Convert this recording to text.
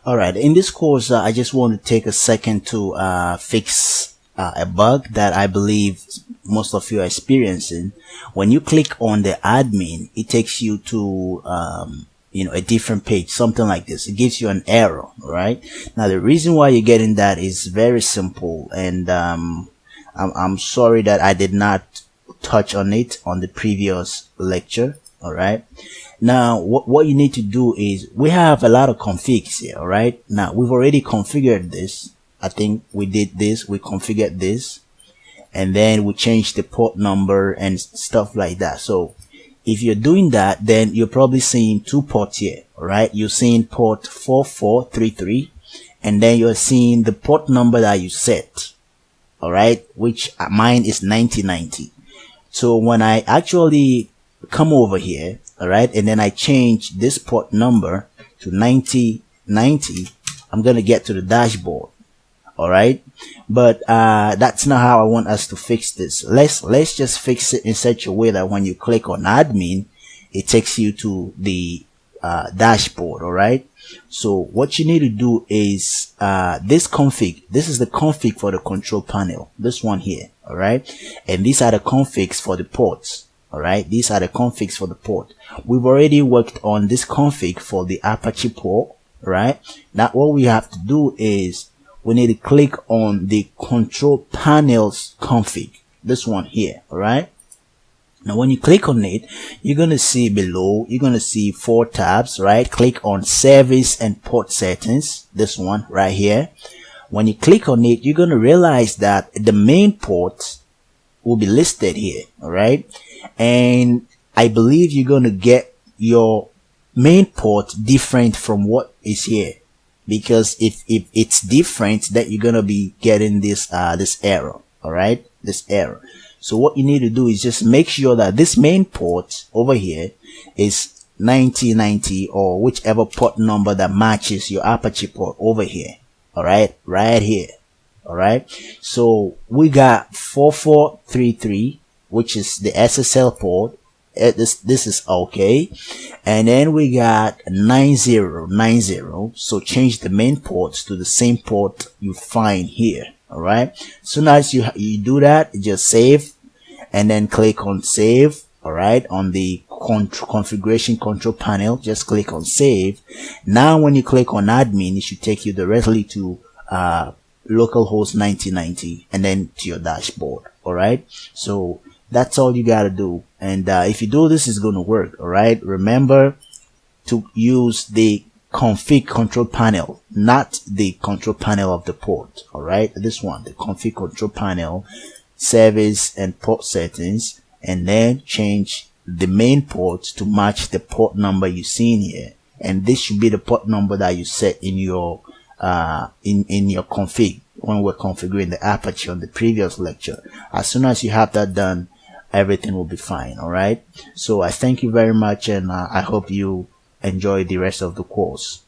Alright, in this course, I just want to take a second to fix a bug that I believe most of you are experiencing. When you click on the admin, it takes you to a different page, something like this. It gives you an error, right? Now the reason why you're getting that is very simple, and I'm sorry that I did not touch on it on the previous lecture. All right, now what you need to do is, we have a lot of configs here. All right, now we've already configured this. I think we did this, we configured this, and then we changed the port number and stuff like that. So if you're doing that, then you're probably seeing two ports here. All right, you're seeing port 4433, and then you're seeing the port number that you set. All right, which mine is 9090. So when I actually come over here, all right, and then I change this port number to 9090, I'm gonna get to the dashboard. All right, but that's not how I want us to fix this. Let's just fix it in such a way that when you click on admin, it takes you to the dashboard. All right, so what you need to do is this config. This is the config for the control panel, this one here. All right, and these are the configs for the ports. All right, these are the configs for the port. We've already worked on this config for the Apache port. Right, now what we have to do is we need to click on the control panels config, this one here. All right, now when you click on it, you're going to see below, you're going to see 4 tabs. Right, click on service and port settings, this one right here. When you click on it, you're going to realize that the main port will be listed here. All right, and I believe you're going to get your main port different from what is here, because if it's different, that you're going to be getting this this error. All right, this error. So what you need to do is just make sure that this main port over here is 9090, or whichever port number that matches your Apache port over here. All right, right here. All right, so we got 4433, which is the SSL port. This is okay, and then we got 9090. So change the main ports to the same port you find here. All right, so now as you do that, just save, and then click on save. All right, on the configuration control panel, just click on save. Now when you click on admin, it should take you directly to localhost 9090 and then to your dashboard. All right, so that's all you gotta do, and if you do this, it's gonna work. All right, remember to use the config control panel, not the control panel of the port. All right, this one, the config control panel, service and port settings, and then change the main port to match the port number you see in here, and this should be the port number that you set in your in your config when we're configuring the Apache on the previous lecture. As soon as you have that done, everything will be fine. All right, so I thank you very much, and I hope you enjoy the rest of the course.